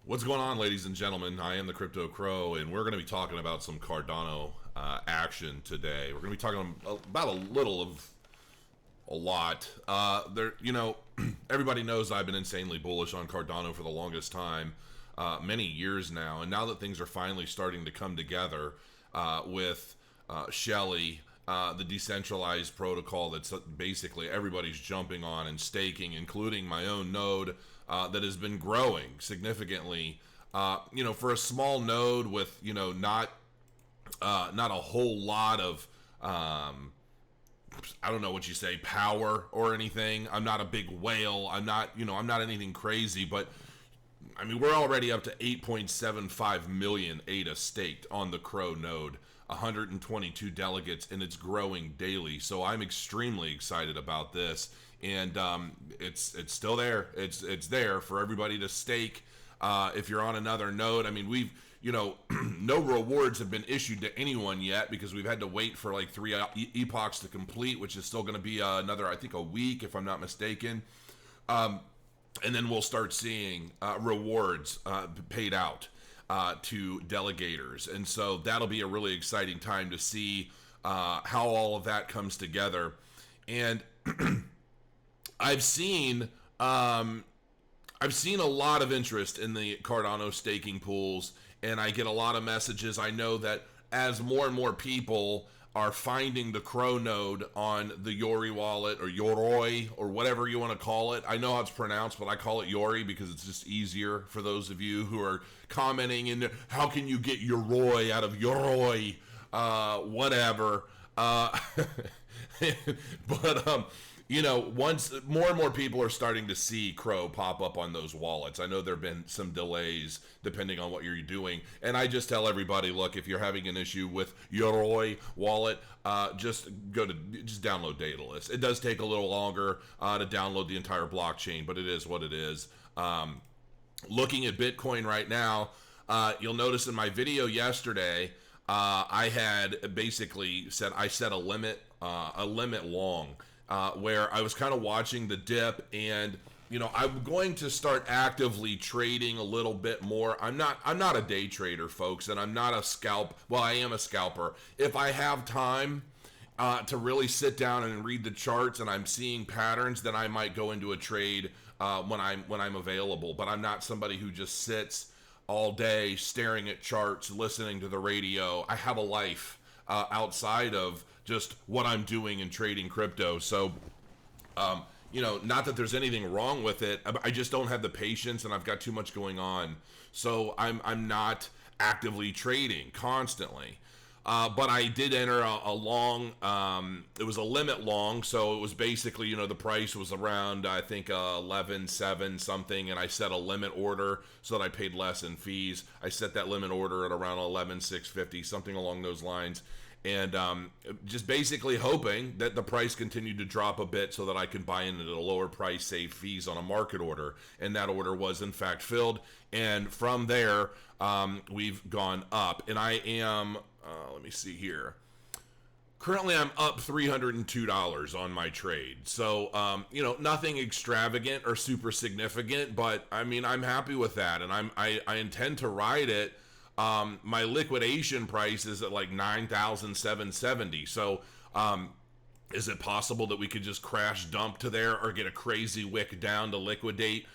What's going on, ladies and gentlemen? I am the Crypto Crow, and we're going to be talking about some Cardano action today. We're going to be talking about a little of a lot. Everybody knows I've been insanely bullish on Cardano for the longest time, many years now, and now that things are finally starting to come together with Shelley, the decentralized protocol that's basically everybody's jumping on and staking, including my own node that has been growing significantly. For a small node with not a whole lot of I don't know what you say, power or anything. I'm not a big whale. I'm not anything crazy, but I mean, we're already up to 8.75 million ADA staked on the Crow node, 122 delegates, and it's growing daily. So I'm extremely excited about this, and it's still there. It's there for everybody to stake. If you're on another node, I mean, we've no rewards have been issued to anyone yet because we've had to wait for like 3 epochs to complete, which is still going to be another, I think, a week if I'm not mistaken. And then we'll start seeing rewards paid out to delegators. And so that'll be a really exciting time to see how all of that comes together. And I've seen a lot of interest in the Cardano staking pools, and I get a lot of messages. I know that as more and more people are finding the Crow node on the YORI wallet or YOROI or whatever you want to call it. I know how it's pronounced, but I call it YORI because it's just easier for those of you who are commenting in there, how can you get YOROI out of YOROI? Whatever. But once more and more people are starting to see Crow pop up on those wallets. I know there have been some delays depending on what you're doing. And I just tell everybody, look, if you're having an issue with YOROI wallet, just download Daedalus. It does take a little longer to download the entire blockchain, but it is what it is. Looking at Bitcoin right now, you'll notice in my video yesterday, I had basically said I set a limit long. Where I was kind of watching the dip, and I'm going to start actively trading a little bit more. I'm not a day trader, folks, and I'm not a scalp. Well, I am a scalper. If I have time to really sit down and read the charts, and I'm seeing patterns, then I might go into a trade when I'm available. But I'm not somebody who just sits all day staring at charts, listening to the radio. I have a life outside of just what I'm doing in trading crypto. So, not that there's anything wrong with it. I just don't have the patience, and I've got too much going on. So I'm not actively trading constantly. But I did enter a long, it was a limit long, so it was basically, the price was around, I think, 11.7 something, and I set a limit order so that I paid less in fees. I set that limit order at around 11.650, something along those lines, and just basically hoping that the price continued to drop a bit so that I can buy in at a lower price, save fees on a market order, and that order was in fact filled, and from there, we've gone up, and I am... let me see here. Currently, I'm up $302 on my trade. So, nothing extravagant or super significant, but I mean, I'm happy with that, and I intend to ride it. My liquidation price is at like $9,770. So, is it possible that we could just crash dump to there or get a crazy wick down to liquidate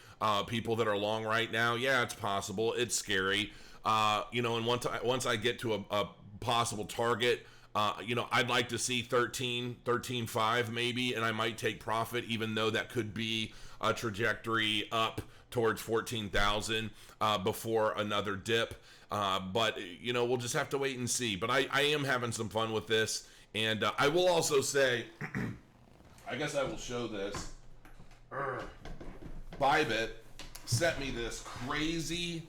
people that are long right now? Yeah, it's possible. It's scary. And once I get to a possible target, I'd like to see 13.5 maybe, and I might take profit, even though that could be a trajectory up towards 14,000 before another dip. But we'll just have to wait and see. But I am having some fun with this, and I will also say, I guess I will show this. Bybit sent me this crazy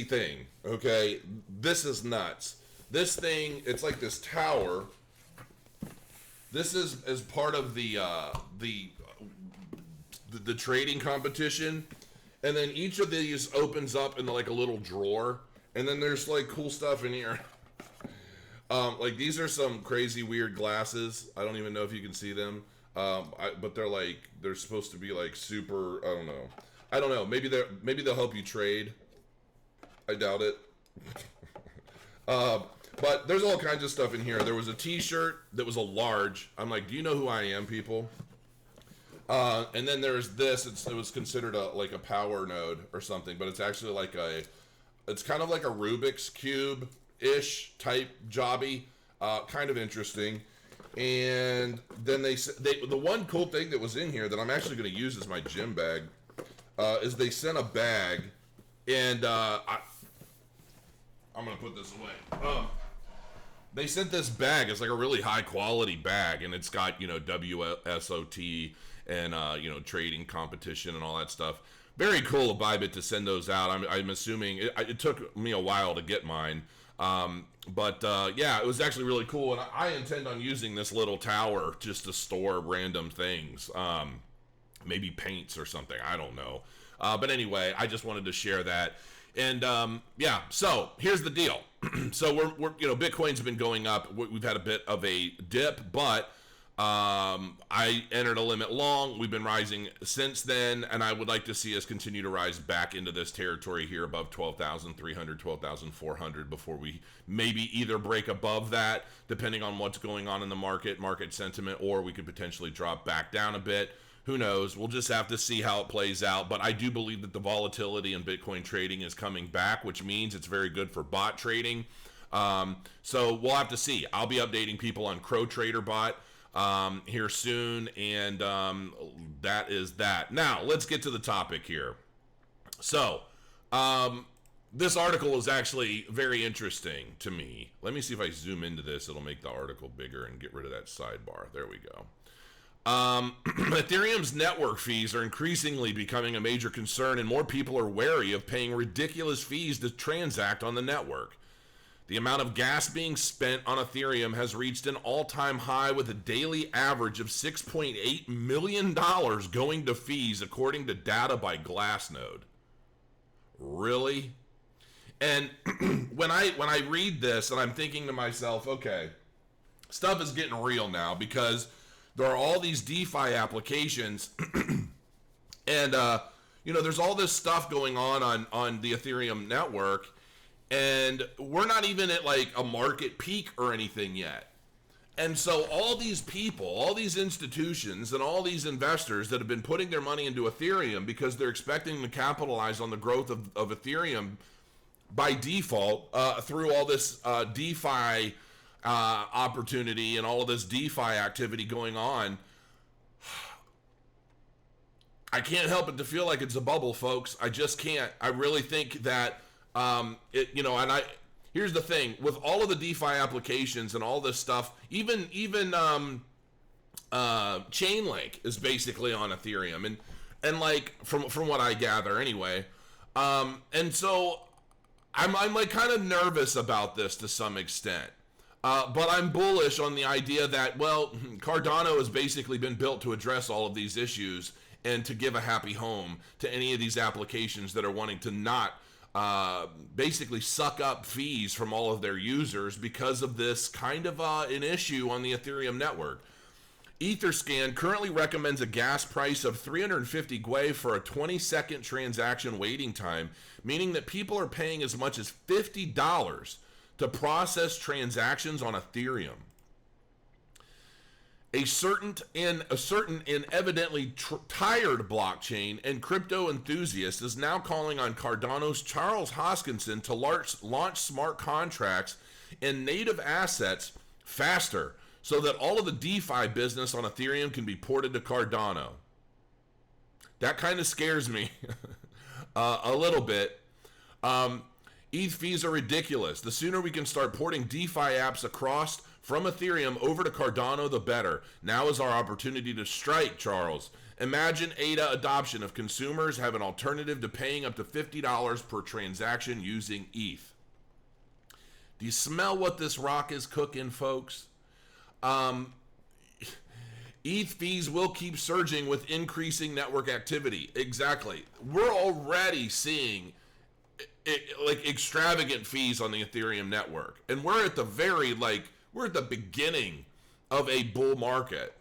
thing. Okay, this is nuts. This thing, it's like this tower. This is as part of the trading competition, and then each of these opens up into like a little drawer, and then there's like cool stuff in here. Like these are some crazy weird glasses. I don't even know if you can see them, but they're supposed to be like super, I don't know. I don't know. Maybe they'll help you trade. I doubt it. But there's all kinds of stuff in here. There was a T-shirt that was a large. I'm like, do you know who I am, people? And then there's this. It was considered like a power node or something, but it's actually like it's kind of like a Rubik's Cube-ish type jobby. Kind of interesting. And then the one cool thing that was in here that I'm actually going to use as my gym bag is they sent a bag, and I'm going to put this away. They sent this bag. It's like a really high quality bag, and it's got, WSOT and, trading competition and all that stuff. Very cool of Bybit to send those out. I'm assuming it took me a while to get mine. But it was actually really cool. And I intend on using this little tower just to store random things. Maybe paints or something. I don't know. But anyway, I just wanted to share that. And so here's the deal. So we're Bitcoin's been going up. We've had a bit of a dip, but I entered a limit long. We've been rising since then, and I would like to see us continue to rise back into this territory here above 12,300, 12,400 before we maybe either break above that, depending on what's going on in the market sentiment, or we could potentially drop back down a bit. Who knows? We'll just have to see how it plays out. But I do believe that the volatility in Bitcoin trading is coming back, which means it's very good for bot trading. So we'll have to see. I'll be updating people on Crow Trader Bot here soon, and that is that. Now, let's get to the topic here. So, this article is actually very interesting to me. Let me see if I zoom into this. It'll make the article bigger and get rid of that sidebar. There we go. Ethereum's network fees are increasingly becoming a major concern, and more people are wary of paying ridiculous fees to transact on the network. The amount of gas being spent on Ethereum has reached an all-time high, with a daily average of $6.8 million going to fees, according to data by Glassnode. Really? And when I read this, and I'm thinking to myself, okay, stuff is getting real now, because there are all these DeFi applications, and there's all this stuff going on the Ethereum network, and we're not even at like a market peak or anything yet. And so all these people, all these institutions, and all these investors that have been putting their money into Ethereum because they're expecting to capitalize on the growth of Ethereum by default through all this DeFi opportunity and all of this DeFi activity going on, I can't help but to feel like it's a bubble, folks. I just can't. I really think that here's the thing with all of the DeFi applications and all this stuff, even Chainlink is basically on Ethereum, and like from what I gather anyway, and so I'm like kind of nervous about this to some extent. But I'm bullish on the idea that, well, Cardano has basically been built to address all of these issues and to give a happy home to any of these applications that are wanting to not basically suck up fees from all of their users because of this kind of an issue on the Ethereum network. Etherscan currently recommends a gas price of 350 Gwei for a 20-second transaction waiting time, meaning that people are paying as much as $50 to process transactions on Ethereum. A certain and evidently tired blockchain and crypto enthusiast is now calling on Cardano's Charles Hoskinson to launch smart contracts and native assets faster, so that all of the DeFi business on Ethereum can be ported to Cardano. That kind of scares me a little bit. ETH fees are ridiculous. The sooner we can start porting DeFi apps across from Ethereum over to Cardano, the better. Now is our opportunity to strike, Charles. Imagine ADA adoption if consumers have an alternative to paying up to $50 per transaction using ETH. Do you smell what this rock is cooking, folks? ETH fees will keep surging with increasing network activity. Exactly. We're already seeing like extravagant fees on the Ethereum network, and we're at the beginning of a bull market.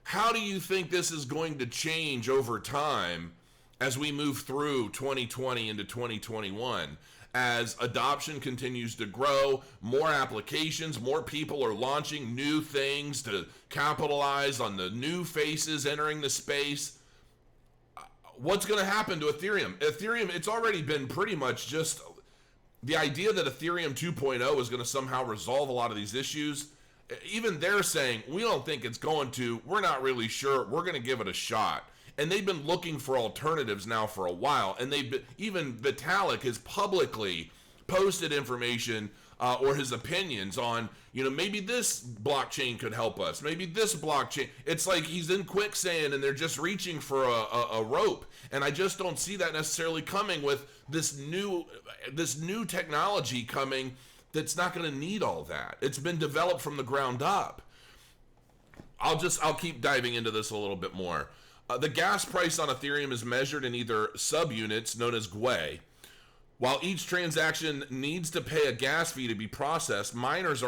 How do you think this is going to change over time as we move through 2020 into 2021. As adoption continues to grow, more applications, more people are launching new things to capitalize on the new faces entering the space. What's going to happen to Ethereum? Ethereum, it's already been pretty much just the idea that Ethereum 2.0 is going to somehow resolve a lot of these issues. Even they're saying, we don't think it's going to. We're not really sure. We're going to give it a shot. And they've been looking for alternatives now for a while. And even Vitalik has publicly posted information or his opinions on, maybe this blockchain could help us. Maybe this blockchain. It's like he's in quicksand and they're just reaching for a rope. And I just don't see that necessarily coming with this new technology coming that's not going to need all that. It's been developed from the ground up. I'll keep diving into this a little bit more. The gas price on Ethereum is measured in either subunits known as GWE. While each transaction needs to pay a gas fee to be processed, miners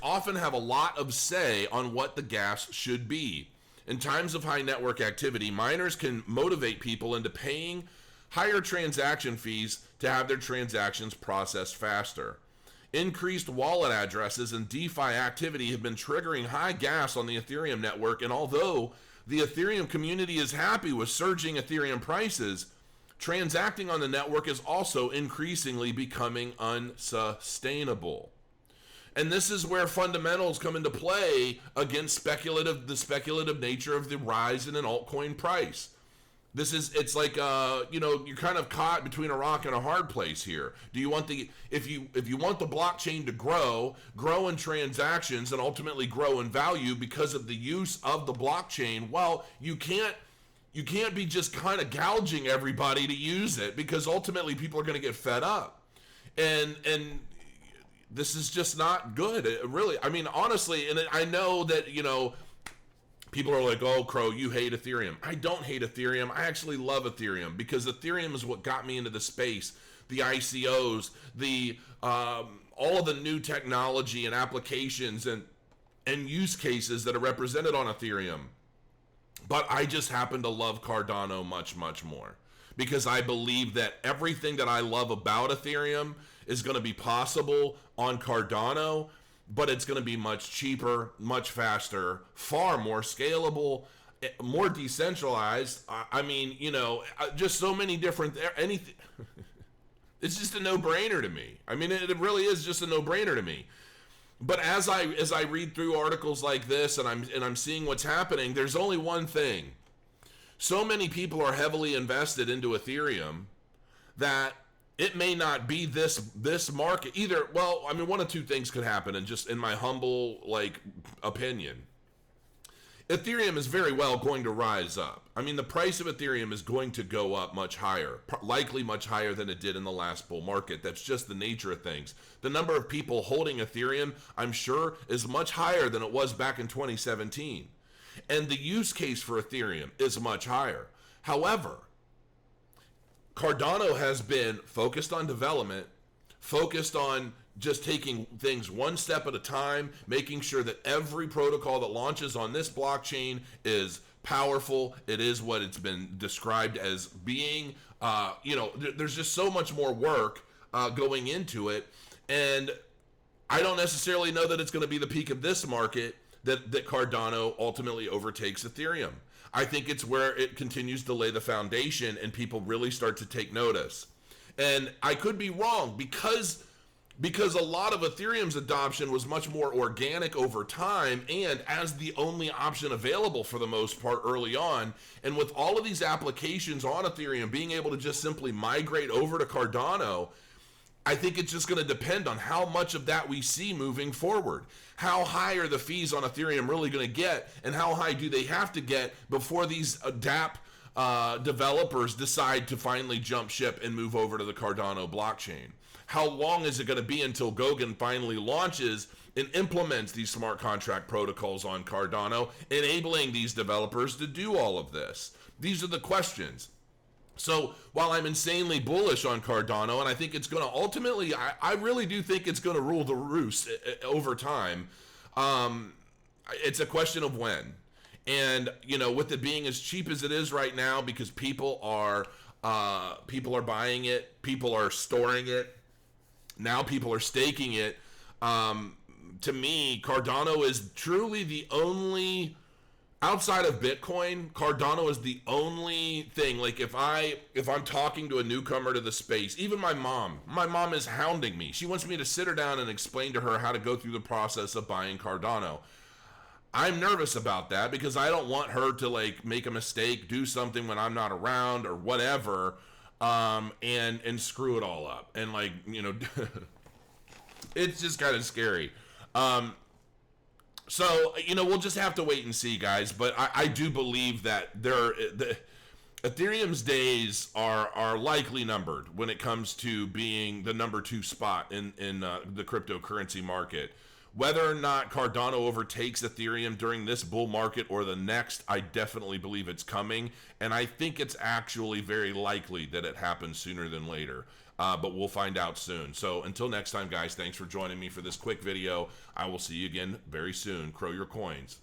often have a lot of say on what the gas should be. In times of high network activity, miners can motivate people into paying higher transaction fees to have their transactions processed faster. Increased wallet addresses and DeFi activity have been triggering high gas on the Ethereum network, and although the Ethereum community is happy with surging Ethereum prices, transacting on the network is also increasingly becoming unsustainable. And this is where fundamentals come into play against the speculative nature of the rise in an altcoin price. It's like you're kind of caught between a rock and a hard place here. Do you want if you want the blockchain to grow in transactions and ultimately grow in value because of the use of the blockchain? Well, you can't be just kind of gouging everybody to use it, because ultimately people are going to get fed up. And this is just not good. Really, I mean, honestly, and I know that, people are like, oh, Crow, you hate Ethereum. I don't hate Ethereum. I actually love Ethereum, because Ethereum is what got me into the space. The ICOs, all of the new technology and applications and use cases that are represented on Ethereum. But I just happen to love Cardano much, much more, because I believe that everything that I love about Ethereum is going to be possible on Cardano, but it's going to be much cheaper, much faster, far more scalable, more decentralized. I mean, just so many different anything. It's just a no-brainer to me. I mean, it really is just a no-brainer to me. But as I read through articles like this and I'm seeing what's happening, there's only one thing. So many people are heavily invested into Ethereum that it may not be this market either. Well, I mean, one of two things could happen, and just in my humble opinion, Ethereum is very well going to rise up. I mean, the price of Ethereum is going to go up much higher, likely much higher than it did in the last bull market. That's just the nature of things. The number of people holding Ethereum, I'm sure, is much higher than it was back in 2017. And the use case for Ethereum is much higher. However, Cardano has been focused on development, focused on just taking things one step at a time, making sure that every protocol that launches on this blockchain is powerful. It is what it's been described as being. There's just so much more work going into it. And I don't necessarily know that it's going to be the peak of this market that Cardano ultimately overtakes Ethereum. I think it's where it continues to lay the foundation and people really start to take notice. And I could be wrong, because a lot of Ethereum's adoption was much more organic over time and as the only option available for the most part early on. And with all of these applications on Ethereum being able to just simply migrate over to Cardano, I think it's just going to depend on how much of that we see moving forward. How high are the fees on Ethereum really going to get, and how high do they have to get before these dApp developers decide to finally jump ship and move over to the Cardano blockchain? How long is it going to be until Goguen finally launches and implements these smart contract protocols on Cardano, enabling these developers to do all of this? These are the questions. So while I'm insanely bullish on Cardano, and I think it's going to ultimately, I really do think it's going to rule the roost over time. It's a question of when. And, you know, with it being as cheap as it is right now, because people are buying it, people are storing it, now people are staking it. To me, Cardano is truly the only, outside of Bitcoin, Cardano is the only thing. Like if I'm talking to a newcomer to the space, even my mom is hounding me. She wants me to sit her down and explain to her how to go through the process of buying Cardano. I'm nervous about that because I don't want her to like make a mistake, do something when I'm not around or whatever, and screw it all up. And like, you know, it's just kind of scary. So, you know, we'll just have to wait and see, guys. But I do believe that Ethereum's days are likely numbered when it comes to being the number 2 spot in the cryptocurrency market. Whether or not Cardano overtakes Ethereum during this bull market or the next, I definitely believe it's coming. And I think it's actually very likely that it happens sooner than later. But we'll find out soon. So until next time, guys, thanks for joining me for this quick video. I will see you again very soon. Crow your coins.